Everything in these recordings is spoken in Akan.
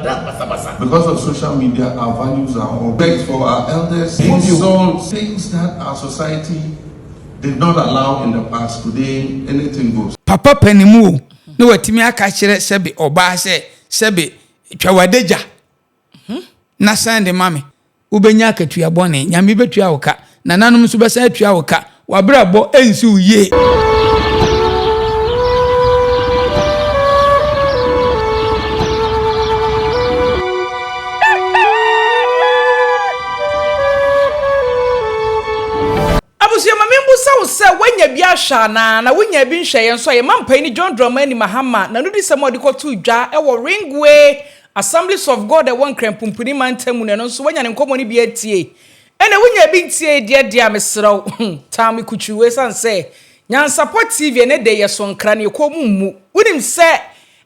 Because of social media, our values are all based for our elders. Things that our society did not allow in the past. Today, anything goes. Papa Penimu, no watimi aka kire sebe oba sebe twawadeja. Na sande mame. Ubenya akatua bone, nyame betua woka. Na nanom so besa atua woka. Wabrabo ensi uye. Say when you be ashana na when you be nhwe so ye mampa ni John Drama ni Mahama na no di se mo de ko tu dwa e wo Ringway Assemblies of God e won krampumpuni mantamu ne no so wanya ne nkomo ni bi atie ene wonya bi tie de amesrew tam kuchuwe san se Nyansapo TV ne de ye so nkra ne ko mummu wonim se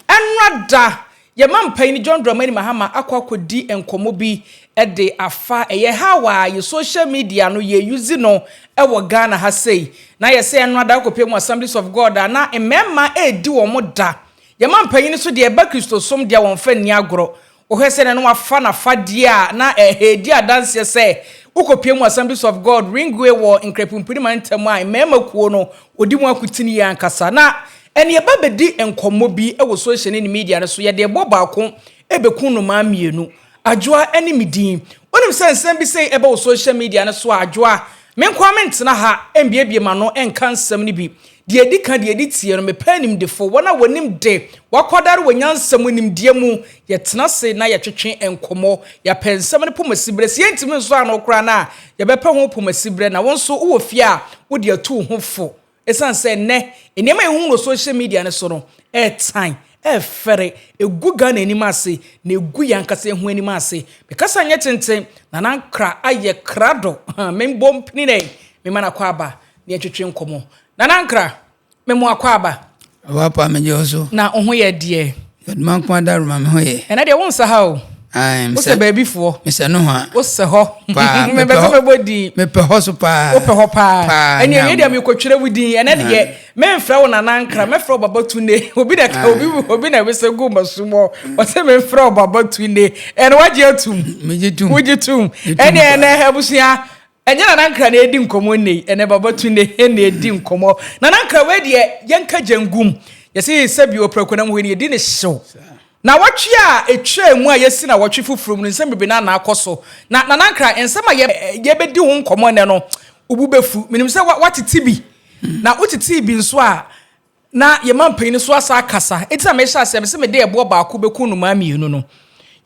enrada ye mampa ni John Drama ni Mahama akwakodi enkomo bi de afa eye hawa ye social media no ye use no ewo Ghana ha sei na ye say eno ada kopem Assemblies of God na emema edi wo moda ye mampanyin so de ba Kristo som de won fa ni agoro o hwese ne no afa na fade a na ehedi adanse say ukopem Assemblies of God Ringway wo nkrepupuri mantam a emema kuo no odi mu akutini ya nkasa na ene ye ba bedi enkomo bi ewo social media no so ye de bo baako ebekun no ma mienu adwoa ene midin onim sensem bi say ebe wo social media no so adwoa men comment na ha embiebie ma no enka nsem ni bi de edika de editie no me panim de fo wona wonim de wakodare wanyansem nim de mu ye tena se na ye twetwe enkomo ya pensem ne pomasibre se yentimi nso ano kra na ye bepa ho pomasibre na won so wo fie a wo de atu ho fo esan se ne enema ehun no social media ne so no time fere egu Ghana animase na egu yankase hu animase bekasa nye tenten na nankra aye krado membo mpini ne me mana kwaba ne atwetwe nkomo na nankra memo akwaba wapa mejoso na oho ye de man kwa daruma me hoye ena de wonsa ha o I'm say baby for Mr. Noha. What's the ho? Me be body. Me pe ho so pa. O pe ho pa. Eni e dey me kwatwere wudi ene de me mfra wo nanankra me fra baba tune. Obi da ka obi na we se go masumo. O se me mfra baba tune. Ene waje atum. Me jitum. Wuji tum. Ene abusia enye nanankra na edi nkomo nei. Ene baba tune ene edi nkomo. Nanankra we de yenka jangum. Yesi sabi oprakona mu we ne edi ne hyew. Na watwe a etwa mu a yesi na watwe fufuru mu nsem bibi na akoso na nankra ensem a ye bedi ho nkomo ne no ubu befu minim se watiti bi na utiti bi nso a na ye mampanyin so asa akasa etia me hya se me de ebo baako beku no ma mienu no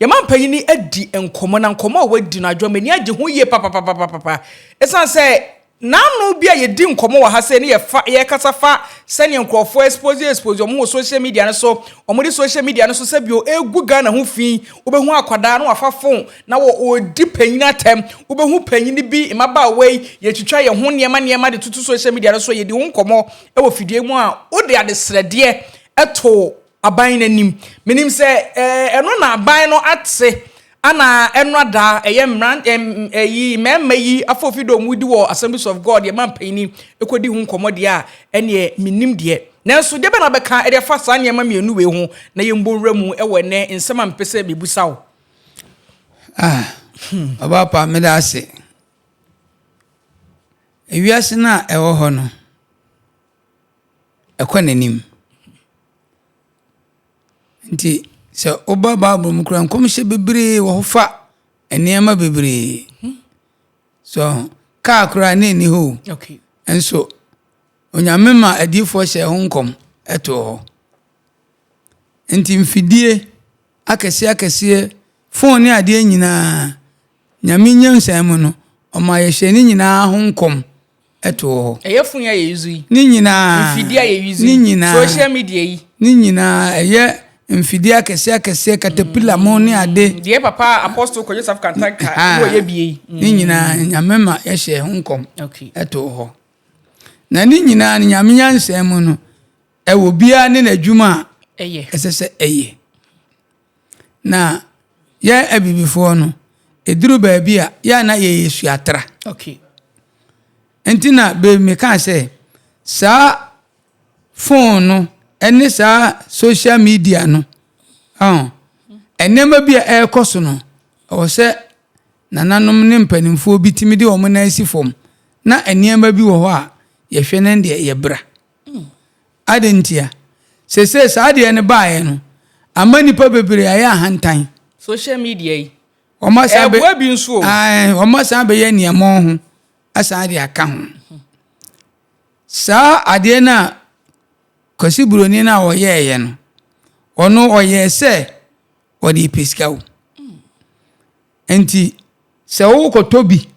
ye mampanyin adi nkomo na nkomo a wadi no adwo mani age ho ye papa esan se nanu bia ye di nkomo wa ha se ne ye kasa fa se ne nkrofo expose omo social media no so omo di social media no so se bio egu Ghana ho fi obehu akwada no afafon na wo odi panyin atem obehu panyin bi imaba wei ye twitwa ye ho niema de tutu social media no so ye di ho nkomo e wo fidie mu a wo de ade srede eto aban nanim menim se eno na aban no ate ana enwada eyemran eyi mema yi afofido mudi wo Assemblies of God ye mampani ekodi hu nkomode a ene minim de nanso de be na beka e de fa sa nyema mienu we hu na ye mbonwra mu e wone nsema mpese bebusawo aba pa me da ase ewiase na ewo ho no ekwanenim nti so oba babu mukura nkomhye bebre wo fa enema bebre so ka akura ni ho okay enso onyamema adifo hye ho nkom eto ho enti mfidie akese phone ade nyina nyame nyansam no oma ye hye ni nyina ho nkom eto ho eyefun ya ye yuzu ni nyina mfidie ye yuzu ni nyina social media yi ni nyina eye mfidi akese caterpillar mo ni ade die papa apostle ko Joseph Kantaka wo ye bie ni nyina nyamema ye hye honkom okay eto ho na ni nyina nyame nyansam no e wo bia ne nadwuma eye esese eye na ya abibifo no eduru ba bia ya na ye yesu atra okay entina be me kan se sa phone no ene sa social media no enema bi a ekoso no o se nananom ne mpanimfo bi timi de wo na asi fom na enema bi wo ho a ye hwe ne de ye bra adentia sese saade ne baaye no amani pa bebre aye ahantan social media yi o ma sa be bi nso o ma sa be ye niam ho asaade aka ho sa ade na kwasi buroni na wo ye no ono oye se odi piskawo enti se wo kotobi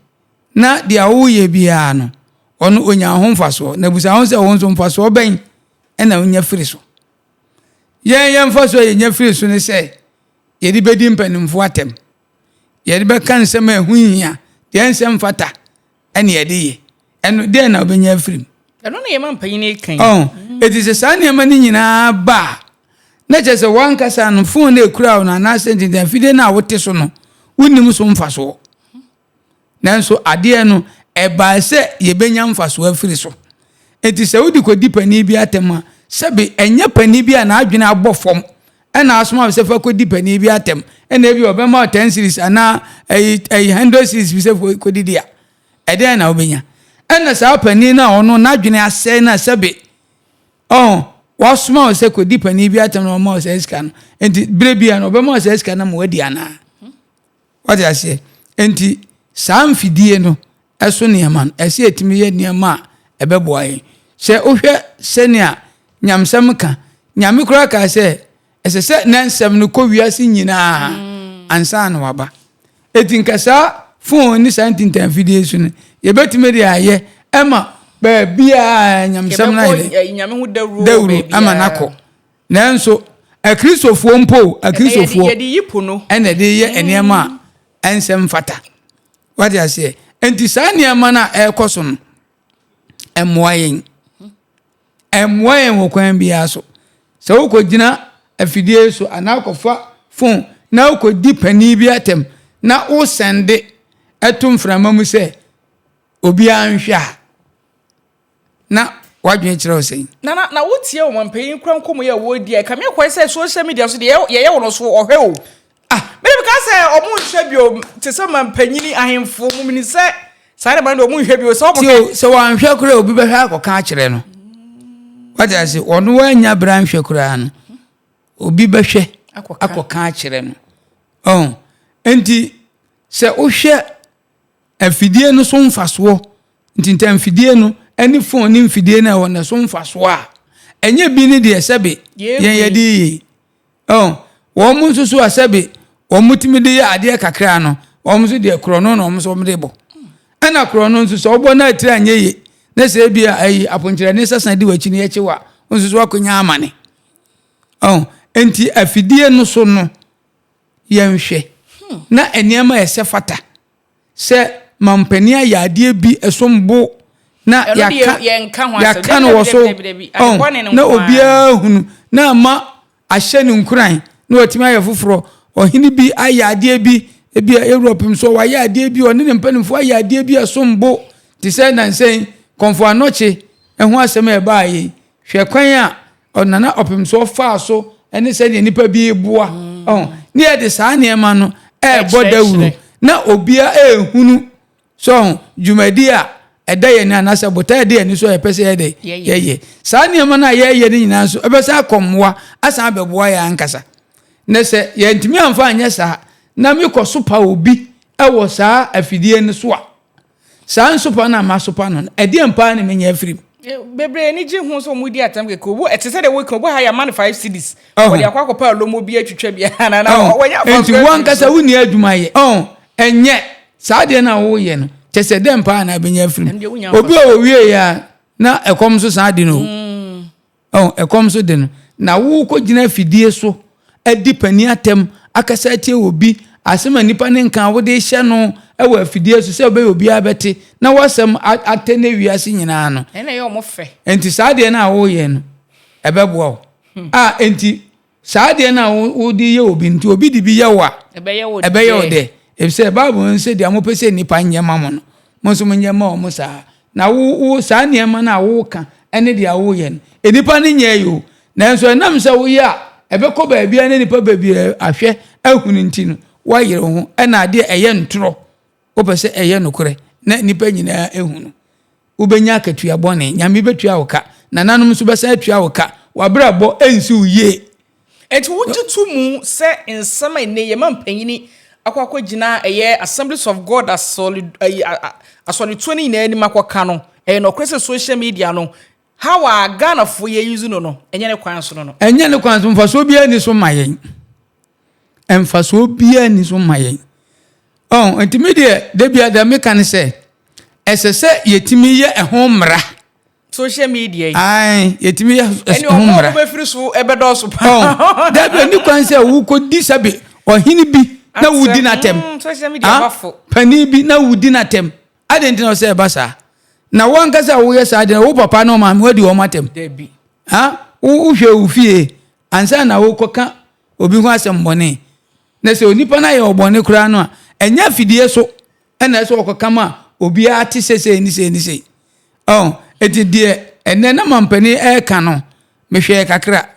na dia wo ye bia no ono onya ho mfaso na busa ho se wo nso mfaso ben na onya firi so ye mfaso ye nya firi so ne se ye di bedi mpanimfo atem ye di be kan se ma ehunhia de nsem fata ene ye di ye eno de na obenya firi eno na ye man panyin kan eti se sa ne ma ni nyina ba na je se wan kasa no phone na ekura na na senti da fide na wote so no wonnim so mfaso nanso ade no eba se ye benya mfaso afiri so eti se wodi kodi pani bi atema sebe enya pani bi na adwene abofom ena asoma se fa kodi pani bi atem ena bi obema 10 series ana 100 series bi se kodi dia ede na obenya ena sa pani na ono na adwene ase na sebe wasoma se kodi pani bi atem na mo se scan enti brebi na obema se scan na mo wadi ana wadi ase enti sa mfidie no eso neman ese etimi ye neman ebeboaye se ohwe senia nyamsam ka nyame kura ka se ese se nansam no ko wiase nyina ansa na waba etinkasa phone ni santintan video so ne ye betime de aye ema ba bia nyamsam na ile nyame hu dawru ama nako nanso akristofo mpo akristofo ye di yipo no ene de ye enema ensem fata what you say enti sa niama na ekoso no emwayen wo kwan bia so se wo kogina afidie so anakofa phone na wo kodi pani bi atem na wo sende etum frama mu se obi anhwa na wadwen kire wo sei na wotie wo manpanyin kran komo ye wo di e kam ye kwai se social media so de ye wo no so ohwe o maybe ka say omu nhwe bio te se mampanyini ahemfo mumini se sare ban do omu nhwe bio so mo se wan hwe kura obi be hwe akoka kire no what I say onu wanya bran hwe kura no obi be hwe akoka kire no enti se o hwe afidie no so mfaso enti ntam fidie no ani phone ni mfidie na wona so mfaso a enye bi ni de sebe ye di wo mu nso so asabe wo mutimi de ya ade kakra no wo mu so de krono no wo mu so de bo ana krono nso so obo na atira anyeye na se bia ayi aponkyere ne sasa de wachi ne ye chewa nso so akonya amane enti afidie no so no ye nhwe na eniema ye se fata se mampania ya ade bi esombo na ya no wo so na obia hunu na ma ahye ne nkuran na otimi aye foforo ohini bi aye ade bi ebi Europe so wa aye ade bi oni ne mpanimfo aye ade bi asombo ti se na nsen konfo anoche ehu asem e ba aye hwe kwan a onana opim so fa so ene se ne nipa bi eboa ne ye de sa ne ma no e bodawuru na obia ehunu so jumadi a edaye na anasa bota de ani so epese ye ye sa ne ma na ye ni nyina so ebesa akomwa asa abeboa ya ankasa ne se ye ntimi amfa anya sa na mekọ sopa obi ewo sa afidie ne so a sa nsopa na ma sopa no ede mpa ne menya afiri bebre ni ji hu so mudi atam ke ko bo etese de we ko bo ha ya man 5 cities wo de akwa kopa lomo bi atwetwa bia na wonya fa enti wan kasa wuni adwuma ye enye sa de na wo ye no tese de mpa na benya afiri obi o wie ya na ekom so sa de no ekom so de no na wo ko gina afidie so edi pani atem akasa tie obi asema nipa ne nkan wo de hye no ewo afidie so se obi obi abete na wasem atene wiase nyina no ene ye omofe enti saade na wo ye no ebeboa enti saade na wo di ye obi nti obi di bi ye wa ebe ye wo de ebse bible nse di amopese nipa nyema mo no mo so nyema o mo sa na wo sa niema na wo ka ene di awo ye no enipa ne nye yo nanso enam se wo ye a ebe ko ba bia ne nipa ba bia ahwe ehunu ntino wa yere ho na ade eye ntro opese eye nokore na nipa nyina ehunu ubenya akatua bone nyame betua woka na nanom so besa atua woka wabrabo ensi uye enti wotutu mu se ensama ne ye mampanyini akwakwa gina eye Assemblies of God as solid asoli 20 na ani makwaka no no kwese social media no how a Ghana for ye use no enye ne kwan so no enye ne kwan so mfaso bia ni so mayen emfaso bia ni so mayen enti media de bia da mekan se esese yetimi ye ehon mra social media ai yetimi ye ehon mra eni o be free so ebedo so pa da bia ni kwan se wo ko di sabe ohini bi na wudi na tem social media bafo pani bi na wudi na tem adenti no se basa na wan kasa wo ye sa de wo papa no ma wadi wo matem debi wo hwe wo fie ansa na wo koka obi ho asem bone na se onipa na ye obone kura no a enya fidie so na se okoka ma obi ate sese ni se eti de enne na mampani e ka no mehwe kakra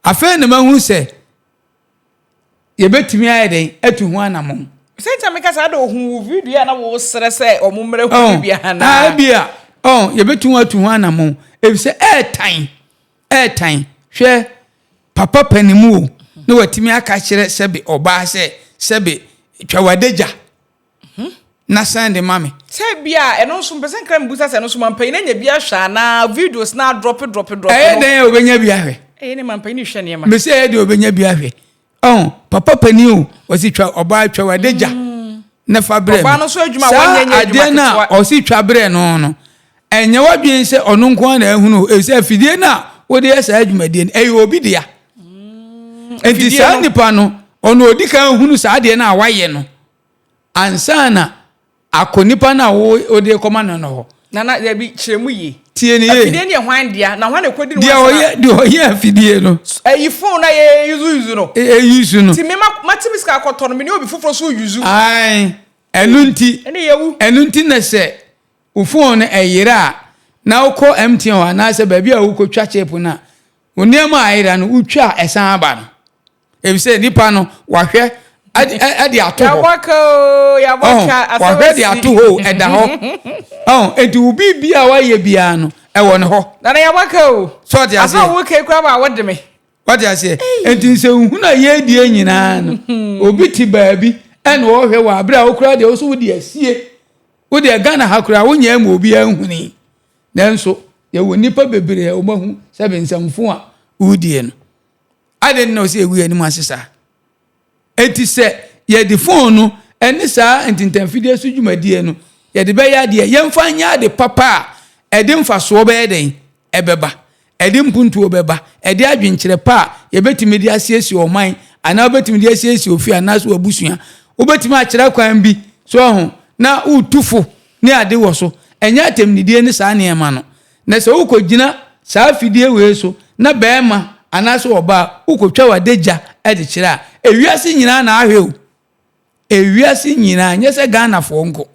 afa na mahu se ye betimi ayeden atu ho anamon senta me kasa do hu video na wo sere se omumre hu bia na bia ye betu atu ho anamon ebise airtime hwe papa panimu na watimi aka kire sebe oba se sebe twawadeja na sande mame se bia eno so pesen kram busa se no so mampan na nya bia hwa na videos na drop den obenya bia hwe ne mampan ni hwe ne ma me se de obenya bia hwe papa paniu wasi twa oba twawadeja na fabre oba no so adwuma wanya adwuma na osi twabre no enye wadwen se ono nko na ehunu e se afidie na wode esa adwumadie no eyo obi dia enti sa nipa no ono odika ehunu sa ade na awaye no ansana akonipa na wo ode koma no ho na ya bi chiremu yi tie ni afidie ne hwan dia na hwan ekodi no dia oye afidie no eyi phone na ye use no use no ti me matimiska akoto no me ne obi foforo so use ai enunti ene yewu enunti na se phone eyira na uko MTN na se ba bia uko twa chepu na oniema ayira no utwa esan aba no ebise nipa no wahwe ade ato ho ya boka wahwe de ato ho eda ho enti ubi bia waye bia no ewo ne ho na ya boka o so dia se asa wo ke kwa ba wode me what dia se enti se huna ye die nyina no obi ti baabi ene wo hwe wa abra okura de wo so wodi asie wodi Ghana hakura wonya ma obi anhuni nanso ye woni pa bebere o mahu sebe nsamfo a wudie no ade no se ewu ani asesa enti se ye di phone no eni sa entintamfidie so dwumadie no ye de be ya de yemfa nya de papa e de mfaso be den ebeba e de mpuntu obeba e de adwenkyere pa ye betimi de asiesi oman ana betimi de asiesi ofi ana so abusua obetimi a kyere kwan bi so ho na utufu ni ade wo so enya atemnidie ni sa ne ma no na se ukogina sa afidie we so na beema ana so oba ukotwa wadeja e de kyere a ewiase nyina na ahwe o ewiase nyina nyese Ghana fo nko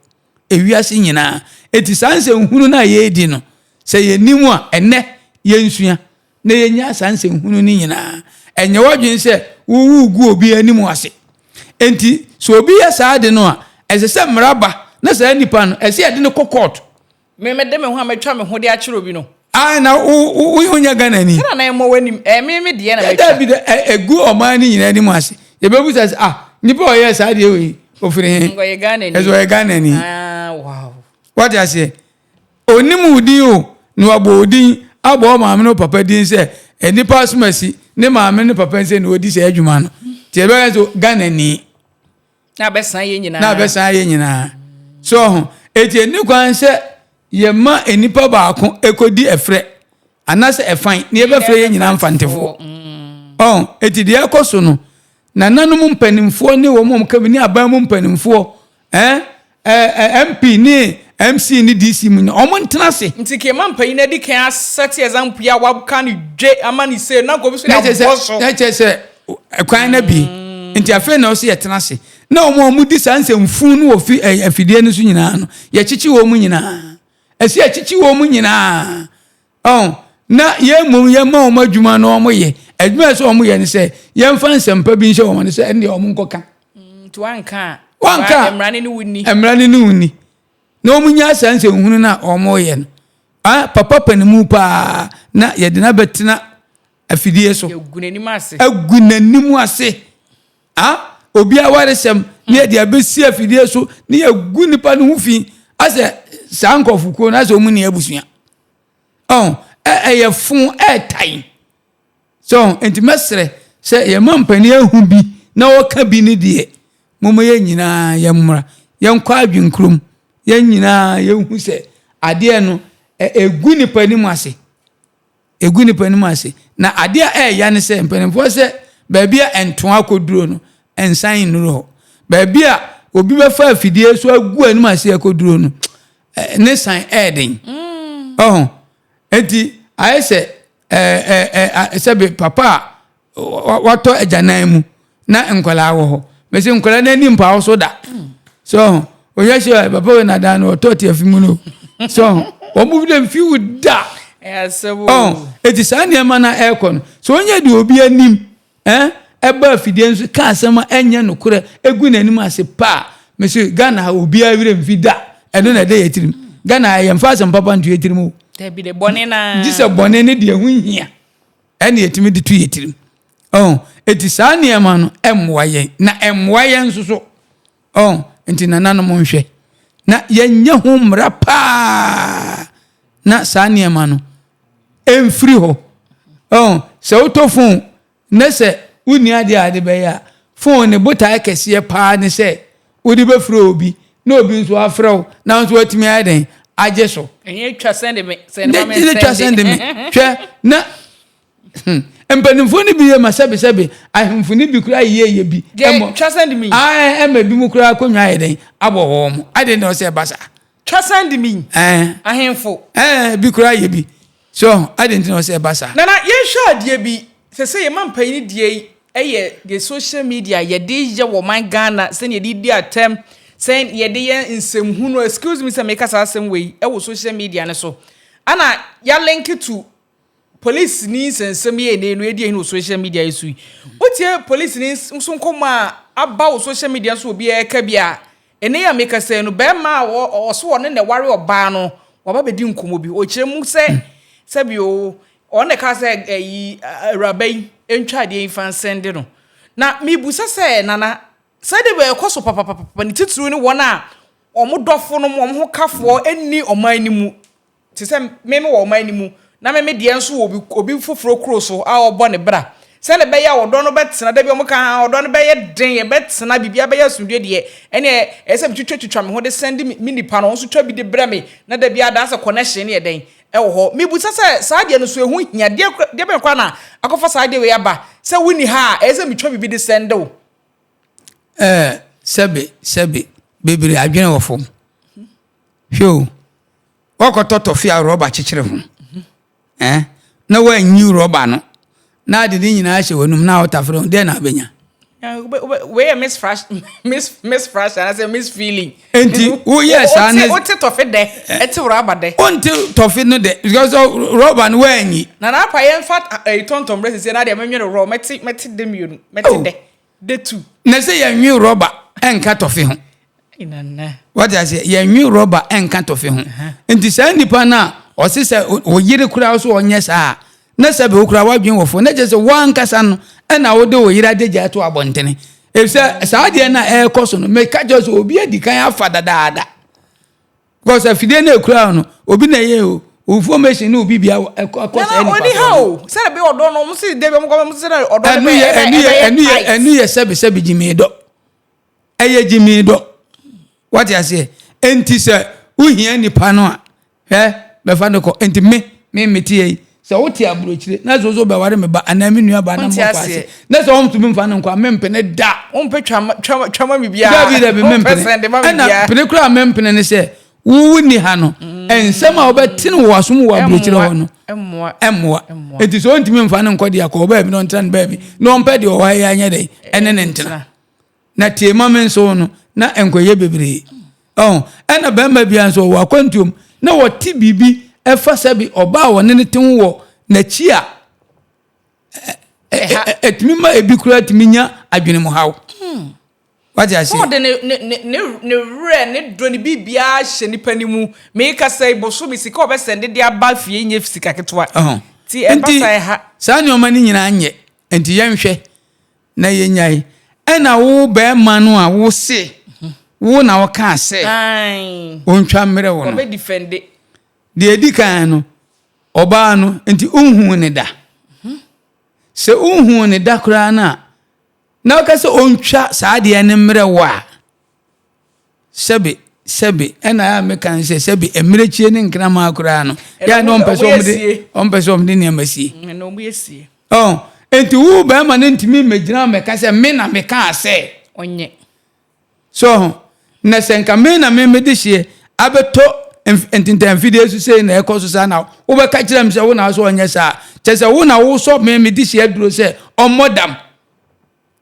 ewiase nyina eti sanse nhunu na ye di no se ye nimu a enne ye nsua na ye nya sanse nhunu ni nyina enye wadwen se wuwu gu obi animu ase enti so obi ya saade no a esese mraba na sa nipa no ese ade no kokot me de me ho ametwa me ho de a kire obi no ai na wo nya Ghana ni na na mo wanim me de na metwa bi de egu oman ni nyina animu ase ye bebu say nipa o ye saade we ofire ngo ye Ghana ni ezo ye Ghana ni wow what you say onimu udin o no abo odin abo maame no papa din se enipa asumasi ne maame no papa se no odi se adwuma no tie be so Ghana ni na besan ye nyina so eti ni kwan se ye ma enipa baako ekodi efre anase efan ne ye be fre ye nyina mfantefo eti de ekoso no na nanum mpanimfo ne wo mom kabini aban mom mpanimfo MP ni MC ni DC mu omo ntenase ntike mampan na di kan set example ya wabka ni dwe amani se na go bi so ya boso na chese kwan na bi nti afa na o se yetenase na omo di sanse mfu no ofi afidie no so nyina no ye chichi wo mu nyina esi ye chichi wo mu nyina na ye ma omo adwuma no omo ye adwuma so omo ye ne se yemfa nsempa bi nhyɛ omo ne se ende omo nkoka to wanka emrane ne wuni na omo nya sanse hunu na omo ye no papa panimu pa na ye de na betina afidie so agunanimu ase obi awaresem ne de abesi afidie so ne agu nipa no hu fi ase sankofuko na se omu ne abusua ye fun tai so enti mesre se ye mampani ahu bi na woka bi ne de momo ye nyina ye mmra ye nkwa adwenkrum ye nyina ye hu se ade no egu nipa ni mu ase na ade ya ne se mpanimfo se baabi a enton akoduro no ensan nuru ho baabi a obi befa afidie so agu anim ase akoduro no ne san den enti ayese sebe papa wato ajanan mu na enkwala wo ho mesi enkwala na nim pa so da so oye se papa we na da no to te afimu no so omu bi dem fi wuda eti sane ma na ekon so onye de obi anim eba afidie nso ka asema enye nokure egu nanim ase pa mesi Ghana obi awire mfida eno na de yetirim Ghana yemfa asem papa ntu yetirim o bi de bone na dise bone ne de hu hia ene yetimi de tu yetirim eti sane ma no emwaye na emwaye nso so enti nanano mo nhwe na yenya ho mra pa na sane ma no emfiri ho se utofun ne se uni ade be ya fon ne botai kese pa ne se odi be fro obi na obi nso afro na nso atimi aden aje so enye twa send me hwe na empanimfo ni bi ye masebe ahemfo ni bi kura ye bi twa send me ema bi mu kura akonwa aden abo ho mo ade ne o se basa twa send me ahemfo bi kura ye bi so ade ne o se basa na ye hwa ade bi se ye mampan ni die the social media ye de je wo man Ghana se ne di atem se ye de ye nsemhu no excuse me se make us asem we wo social media ne so ana ya link to police ni nsem ye ne no edi no social media isu otie police ni nso nkoma aba wo social media so obi e ka bia ene ya make us no be ma wo so ne ware oba no waba be di nkomo bi o kiremu se bi o one ka se rabai entwa de infan sende no na mibusa se nana se de be koso papa ni tituru ni wona omodofo no mo kafo eni omanimu ti se meme wo omanimu na meme de enso obi foforo kroso a obo ne bra se le be ya odo no betena da bi omka odo no be ye den ye betena bibia be ya sundue de ene ese bitwitwa me ho de send mi nipa no so twa bi de bra me na da bia da se connection ne ye den ho mi busa se saade no so ehu hia de be kwa na akofa saade we aba se wuni ha ese mi twa bibi de send o sebe bebere adwene wo fom hwo okototo fi a roba chichire ho na wa nyi roba no na ade ni nyina hye wonum na otafre de na abenya we miss fresh and I say miss feeling enti wo yes ane o ti tofe de eti roba de onti tofe no de because roba no wa anyi na Appiah mfa tontom breast say na de menwe ro meti de mienu meti de tu na say ya nwi roba enka tofe ho inana what I say ya nwi roba enka tofe ho enti sa nipa na o se se o yire kura so onye sa na sabe okura wadwen wofo na je se wan kasa no na wo de wo yira de ja to abontene e se saade na koso no me ka jo so obi adikan afa dadaada because afide na ekura no obi na ye o information na obi bia koso any pa no se be odo no mo se de be mo se na odo be enu ye sebe jimi do eye jimi do what you say enti se uhia nipa no a be fa no ko enti me metie se wote abrochire na zozo be ware me ba anami nua ba na mo kwase na se won tumi mfa no kwa mempene da won pe twama mi bia da be mempene na pene kura mempene ne se wu ni ha no ensem a obetine wo asom wo abrochire ho no emmoa enti so won tumi mfa no nkodi akọ ba bi no ntran ba bi no mpa de o wa ya anya dai ene ne ntena na tema men so no na enkoye bebre ena ba ma bia so wa kwantum na wo ti bibi efa sabi oba woni ne tin wo na chi a etimi ma ebi kura etimi nya adwene mu haw what I say o de ne re ne do ne bibia hye nipa ni mu me ka say boso mi sika obesende de aba fie nya fisika ketwa ti e pasa ha saa ne o mani nyina anye enti yenhwe na yenyai ena wo be ma no a wo se wo na wo ka se ontwa mmere wo no be defend de edikan no oba no enti unhu ne da se unhu ne da kura na o ka se ontwa saa de ne mmere wo a sebe ena ya me kan se sebe emmerechie ne nkra ma kura no ya no ompeso omde ne amasie no mu yesie enti wo ba ma ne ntimi megina me ka se me na me ka se onye so na senka me na me de hie abeto entintan video su sei na ekoso sa na wo be ka kire me se wo na so onye sa chese wo na wo so me de hie duro se omodam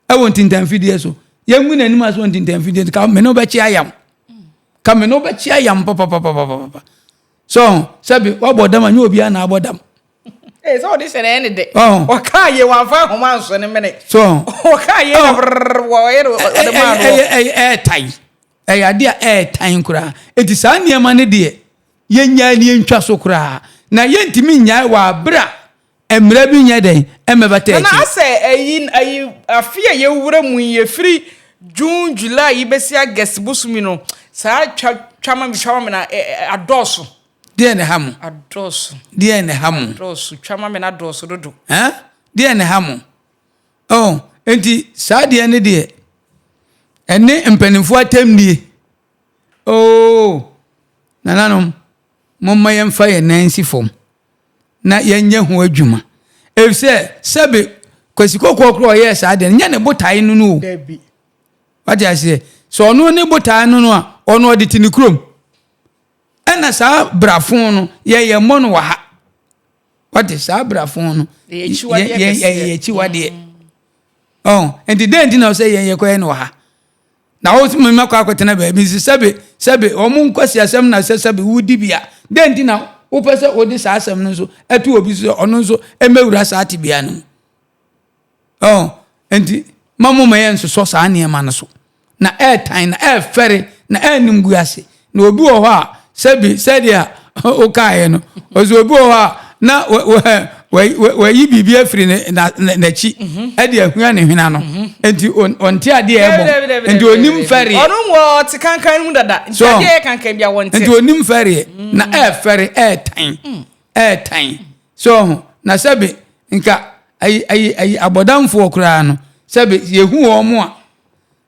e won tintan video so yengu na nima so tintan video ka me no be chi ayam ka me no be chi ayam papa so sabi wo bodam anyo obi na abodam so this and any day o ka ye wan fa homa so ne mene so o ka ye na wo ye the man tai ade tai kura enti saa niema ne de yenya ni entwa so kura na yentimi nya wa bra emra bi nya den emebata echi na ase ayi afia ye wura mu ye free June July ibesi August busumi no saa twama me na adoso de ne hamu adoso de ne hamu adoso twama me na adoso dodo de ne hamu enti saa de ne de ene mpanimfo atamnie nananom momma yemfa ye nansi fom na yenye ho adwuma efse sebe kwasikoko kro ye saa de nya ne botae no no debi what I say so ono ne botae no no a ono odi tini krom ena saa brafon no ye mono wa ha what is saa brafon no ye chiwade enti den na say ye ko no ha na wo tumi makwa akwetena ba bi sebe omun nkwasi asem na sebe wudi bia den na wo pese odi saa asem no so etu obi so ono so emewura saa tibia no enti mamu mayen so saa ne ma no so na time na fere na nimgu ase na obi wo ha sedia o kae no ozo obi wo ha na we bibi afiri na chi e de ahua ne hwena no enti onti ade ebo enti onim fere onu wo ti kankan mu dada enti ade kankan bia wonti enti onim fere na fere time so na sebe nka ai abodamfo okura no sebe yehu wo mo a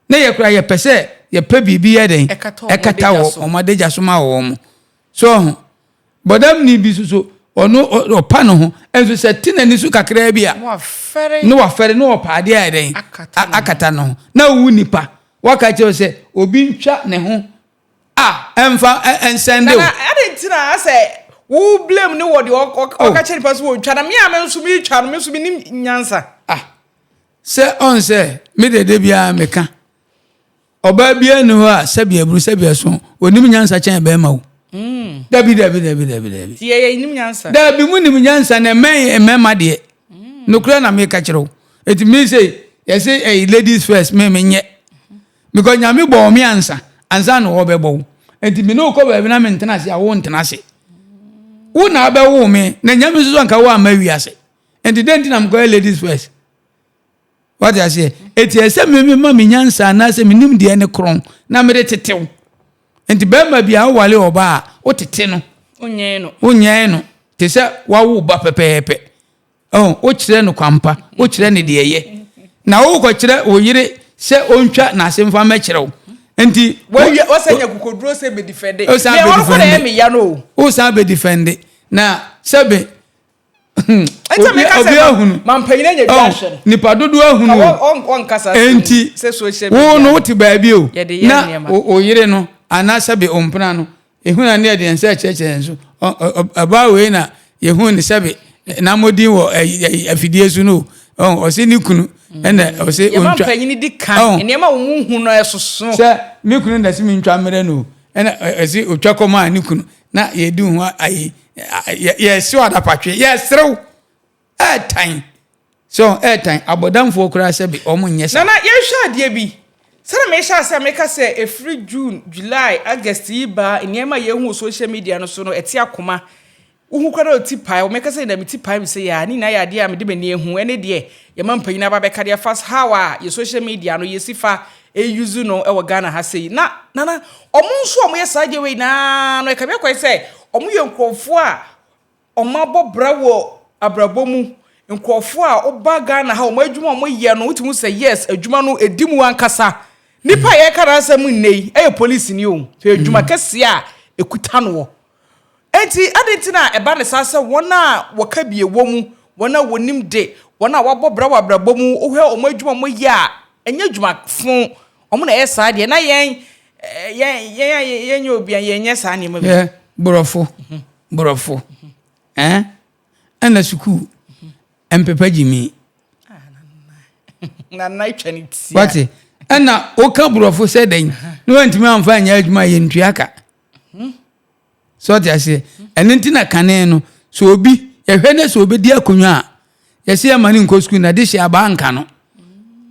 na ye kura ye pese ye pe bibi ye den ekata wo omadeja soma wo mo so bodam ni bi so ono opa no ho enso se tinani su kakra bia no wa fere no opa de aden akata no na wu nipa waka che se obi ntwa ne ho emfa ensende na adentina ase wo blame ni wo de oka che nipa so wo twa na me amenso mi twa no me so bi nim nyansa se on se me de bia meka oba bia ni ho a sabia bru sabia so onim nyansa chen be ma wo dabi ti ye nim nyansa dabi mu nim nyansa na emema de nokura na me ka kire it mean say yes say ladies first me nye because nyame bo me ansa no wo be bo enti me no ko ba bi na me ntena se a wo ntena se wo na be wo me na nyame so anka wo amawi ase enti den na me go ladies first what I say eti ese me ma me nyansa na se me nim de ne kron na me de tetew enti be ma bia wale oba o tete no onyen no te se wa wo ba pepepe o kire no kwampa o kire ne de ye na wo ko kire o yire se ontwa na asemfa ma kire wo enti wo sanya kukoduro se be defende me won ko na me ya no o sa be defende na sebe enta me ka se mampanyina nya biashe nipa dodo ahunu on kasa enti se social media wo no ti ba bi o na o yire no ana sebe ompana no ehuna ne de ense cheche enso aba we na yehun ni sebe na modin wo afidie su no o se ni kunu ena o se ontwa mampanyini di kan enema wo hu no esoso se mi kunu da se mi ntwa mere no ena ese otwa koma ni kunu na ye di hu ayi ye si wada patwe ye serew time So airtime abodamfo kura se bi omo nyesa. Na ye hwa de bi. Sana me hwa se make say every June, July, August iba enema ye hu social media no so no eti akoma. Uhu kwara oti pai, o make say na meti pai me say ya ni na ya de am de bani ehu ene de ye mampanyina ba be ka de fast how ye social media no ye sifa use no e wo Ghana ha sei. Na omo nso omo ye saje we na no e ka be kwai say omo ye nkrofo a omo abobra wo abrabomu nkrofo a oba Ghana ha omo adwuma omo ye no utimu say yes adwuma no edimu ankasa nipa ye kara asem nnei e police ni o fe adwuma kese a ekuta no. Enti adentina eba ne sase wona woka bie womu wona wonim de wona wabobra wabrabomu ohwe omo adwuma omo ye a enya adwuma fun omo na yesa de na yen obi an yen yesa ne mabi borofo ana suku empepa jimi na itwani tia wati ana oka borofo se den no antimi amfa anya adwuma ye ntuaka so ti ase enti na kane no so obi yehwe ne so obi di akonwa yesi amani nko school na de hia ba nka no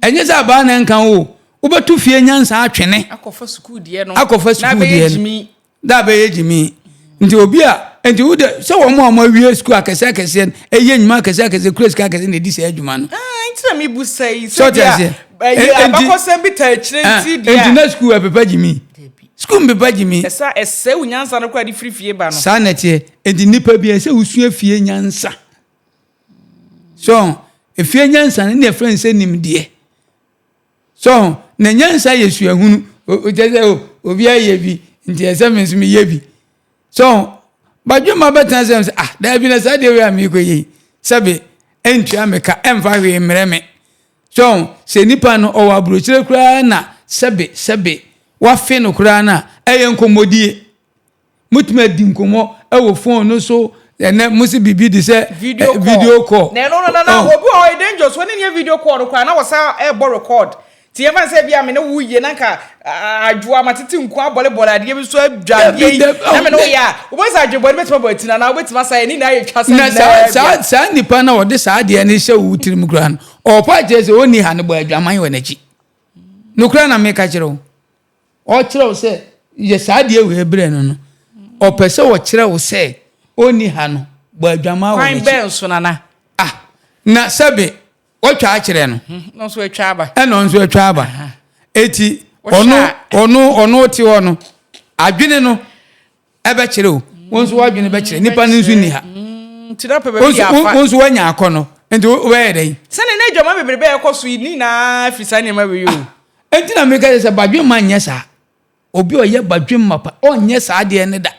enye za ba na nka o obetu fie nyansa atwene akofa school die no da be yejimi nti obi a enti wo de so wo mo awie school akese eye nyuma akese cross akese na di se adwuma no enti na mi bu sai so ti ase abakosem bi ta chire nti dia enti na school apepa jimi school mbepa jimi esa ese unyansa no kwa di free fie ba no sa na tie enti nipa bi ese usua fie nyansa so efie nyansa ne ne friend se nimde so na nyansa yesua hunu o teze obi aye bi nti ese menso me ye bi so badwuma betan se da bi na sa de we ami koyi sabe entua meka emfa we mreme so se nipa no o wa brochire kura na sabe wa fe no kura na eye nkomodie mutuma di nkomo e wo phone no so na musi bibi di se video call na obi o dangerous when any video call no kura na wo sa e bo record ti e fan se bia me na wuye na ka adwoa matete nko abole ade bi so adwadie na me no ya wo sa adwobole betima batina na wo betima sa ni na ye twasa na sa nipa na wo de sa ade ne hye wo tirim kura no o pa je se oni ha ne bo adwaman wo nachi no kura na me ka kire o kire wo se ye sa ade we bre no o pese wo kire wo se oni ha no bo adwaman wo nachi fine ben so na na sabe o twa akire no no so atwa aba no so atwa aba eti ono ti ono adwene no ebe kire o wonso wadwene be kire nipa nzu ni ha ti na pe be ya fa wonso wanya akono enti we dey sene na dwama bebrebe ekoso ni na afisa ne ma we yo enti na meka se badwe ma nyesa obi oye badwe mapa onye sa de ne da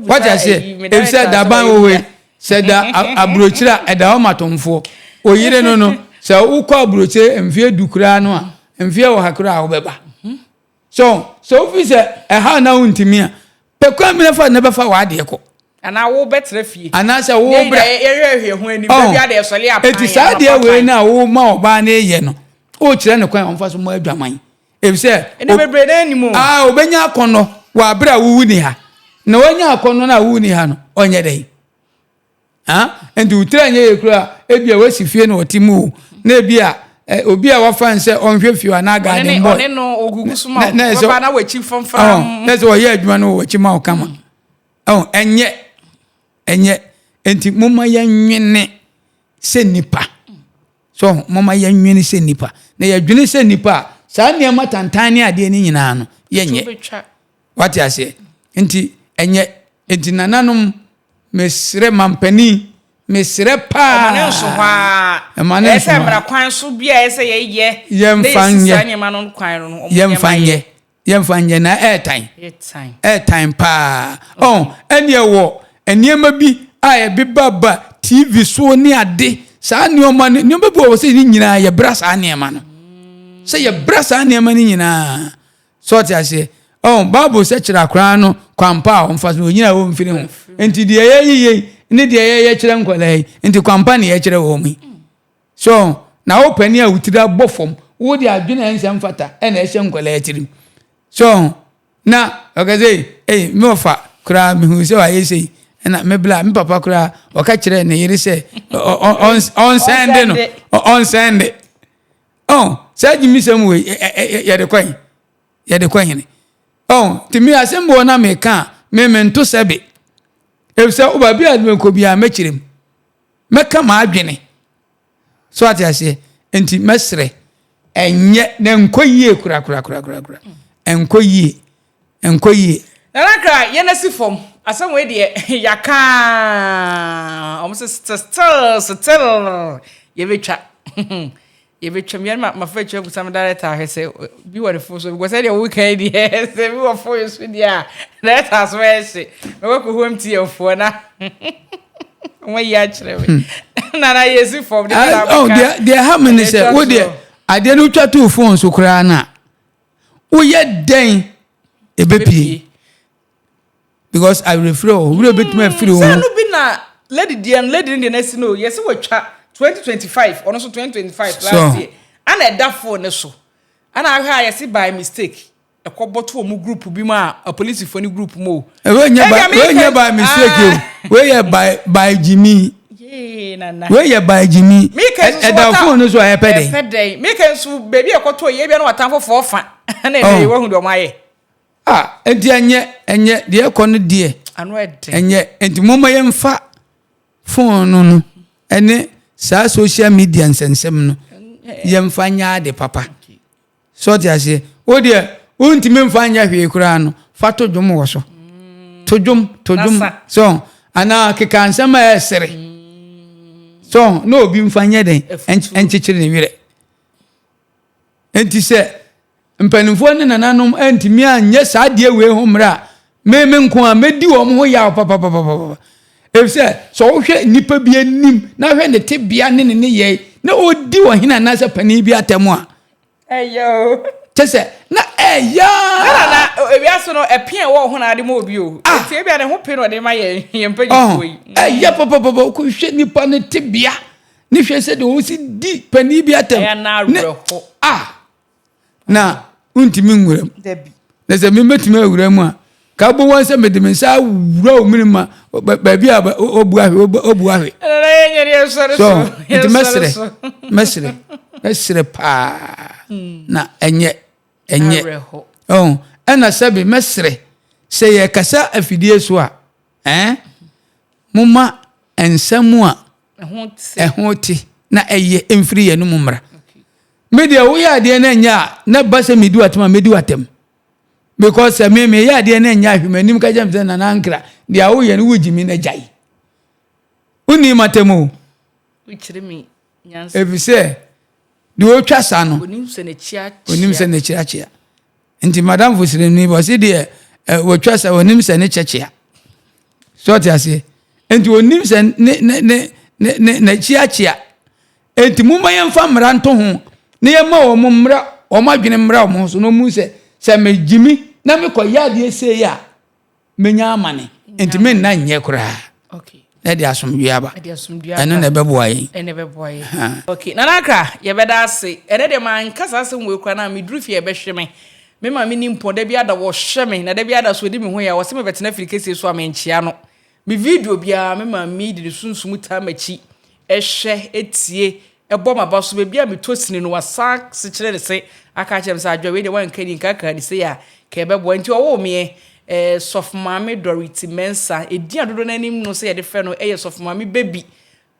what I say if said da ban owe said da abrochira eda o matomfo oyire no se ukọ abroche emfie dukura no a emfie wo hakura a wo beba so fi se ha na untimi a pekwa mi na fa na befa wa de ko ana wo betre fie ana se wo bra ehwe ho ani bia de sole apan eti sa de we na wo ma oba na eye no o kire ne kwan onfa so mo adwaman if se ene bebre na animu obenya akono wa bra wuwu ni ha na wanya akono na wuwu ni ha no onye dai enti utra nye yekura ebia wasi fie no otimu na ebia obi a wafa nse onhwe fie na garden boy one no ogugusu ma baba na wachi famfam na so ye adwuma no wachi ma okama enye enti moma ya nwene se nipa so moma ya nwene se nipa na ya dwene se nipa sa ne ma tantane ade ni nyina no yenye what you say enti enye enti nananom mesre mampani mesre pa amane so ha amane so mra kwan so bia ese ye yemfanye ma no kwan no yemfanye na airtime pa ene wo eniema bi a be baba TV so ni ade sa nioma bi wo se ni nyina ye bra sa niema no se ye bra sa niema ni nyina so ti ase Bible se kira kra no kwampa onfa so nyina wo mfiri ho enti de ye ni de ye kira nkwalai enti kwampa ne ye kira wo mu so na wo pani a wutira bofom wo de adwene ensem fata e na ehye nkwalai tirim so na okaze me ofa kra me hu se wa yesi na mebla me papa kura o ka kire ne yiri se on send no on send say jimi sem we ye de kwan hene timi asembo na me ka me mento sebe efse oba bia de ko bia me kirem me ka ma adwene so ati ase enti mesre enye na nkoyie kura enkoyie Nanakra yenesi fom asem we de yaka almost still ye betwa me ma fa twa kusam director he say bi wore fo so because say we can dey say we were for you so dia let us we say me we ko home tie fo na we ya kire we na yesi fom de they have many say wo de ade no twa to phone so kura na wo ye den ebepie because I refer we bit me free say no be na lady the next no yes we twa 2025 or also 2025 last year and that phone so and I yes by mistake e ko boto mu group bi ma a police phone group mo we nya by mistake we by Jimmy we by Jimmy e da phone so e pede me can so baby e ko to ye bia na watan for fa na e we hu do maye enti enye de ko no de anu ede enye enti moma ye mfa phone no ene sa social media nsensem no yemfanya de papa so ti ase o de untime mfanya hwe kura no fato dwom wo so to dwom so ana keka nsema esere so no obi mfanya den enchichire ne wire enti se mpanimfo ne nananom antimi anye sa de we ho mra me nko a medi wo ho ya papa efse so wo hwe nipa bi anim na hwe ne tebia ne ye na odi wo hina na se pani bi atemu a eyo tese na na ebia so no epien wo ho na ade mo obi o eti ebia ne ho pe no de ma ye mpagifo yi papa ko hwe nipa ne tebia ni hwe se de wo si di pani bi atem na reho na untimi nwuram debi na se me metime awuram a ka bo won se medime sa wura o minima ba bia obu ahwe so it mesre pa na enye ena sabi mesre se ye kasa afidie so a muma ensemu a ehoti na eye emfiri ye no mumra media wo ya de na nya na base medu atema medu atem because me ya de na nya hwemanim ka jam na nankra de awo ye no wujimi na jai uni matemu wichirimi nyansa efise de wo twasa no onim se ne chiachia nti madam fusire ni bo se de wo twasa onim se ne chiachia so ti ase nti onim se ne chiachia enti mumma yemfa mra nto ho ne yema wo mumra o madwene mra wo so no mu se mejimi na me koya de ese ya menya amane enti men na nye kura okay na de asomdwe aba eno na beboaye okay nanakra ye beda ase ene de man kasa ase we kura na me drufi ye behwe me ma me ni mponda bia da wo hwe me na da bia da so di me ho ya wo se me betena firikese so amenchia no me video bia me ma me di sunsum ta machi ehwe etie ebo maba so bia me tosini no wasa se kire de se aka chem sa adwa we de wan kani kaka de se ya ka bebo nti owo me soft mama Dorothy Mensa edi adodo nanim no se ye de fe no soft mama baby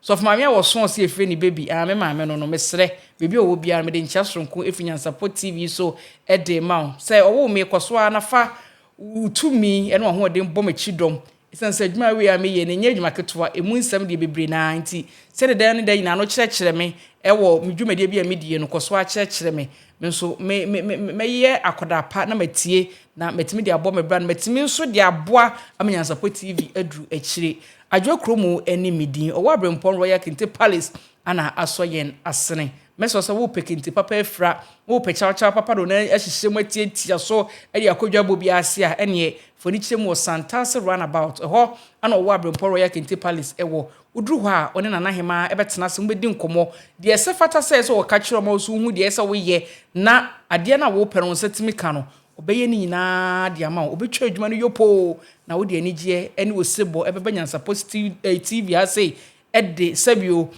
soft mama wo so se efe ni baby me mama no mesre baby owo bia me de ncha sonko efi Nyansapo TV so de ma se owo me koso anafa utumi eno ho de mbom chidom isanse adwuma we me ye ne nya adwuma ketwa emu nsam de bebre na nti se de dan da ina no kire me ewo medwumade bia me die no koso a kire me nso me ye akoda pa na matie na metimi de abo me bra na metimi nso de aboa Nyansapo TV adru akire adwo kromu eni midin owo abrempon royal kinte palace ana asoyen asene meso so wo pekinte papa efra wo pechacha papa do na ahihye matie tia so edi akodwa bobi ase a ene foni chemu Santase runabout ho ana owo abrempon royal kinte palace ewo udru ho a one na hema ebetena se mbedi nkomo de esefata se so wo ka kire mo so hu de ese wo ye na ade na wo pere on setimi ka no obeye ni nyina de ama obetwa adwuma no yopo na wo de anigye ene osebo ebeba Nyansapo TV ha sei ede sabio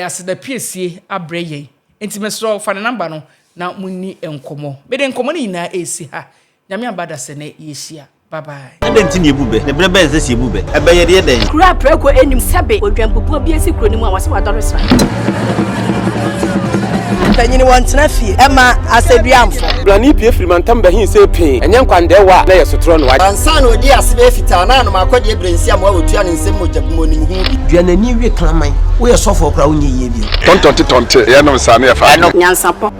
aseda piesie abreye enti mesro fa number no na munni enkomo be de enkomo ni nyina esi ha nyame abada se na yesia bye bye adenti ni ebube ne brebe eze si ebube ebeye de den kura preko enim sebe odwampopo bi esi kro ni mu a wase wadore sra tanyini wantena fie ema aseduamfo brani pie frimantam bahin se pe enye nkwandewa na yesotro no wa ansa no di asebe fita na no makode ebrensi am wa otua ne nsem mojabumo ni hu duanani wie klaman wo ye sofo kra wo nye ye bi tontonte ye no nsa na ye fa Nyansapo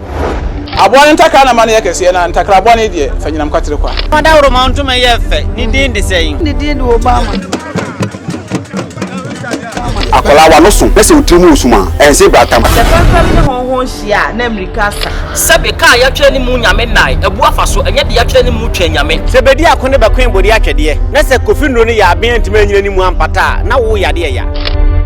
abon ntaka na mane yakese na ntakra abon de fanyinam kwatere kwa wada ma ntoma ye fe ni din de sei ni din wo ba ma akola wa no so pese utrimu usuma ense bratam the family honhon hia na America sebe ka ya twa ni mu nyame nai ebu afa so enye de ya twa ni mu twa nyame sebedi akone bakwen bodi atwede na se kofi nro ni ya aben ntime nyina ni mu ampata na wo yade ya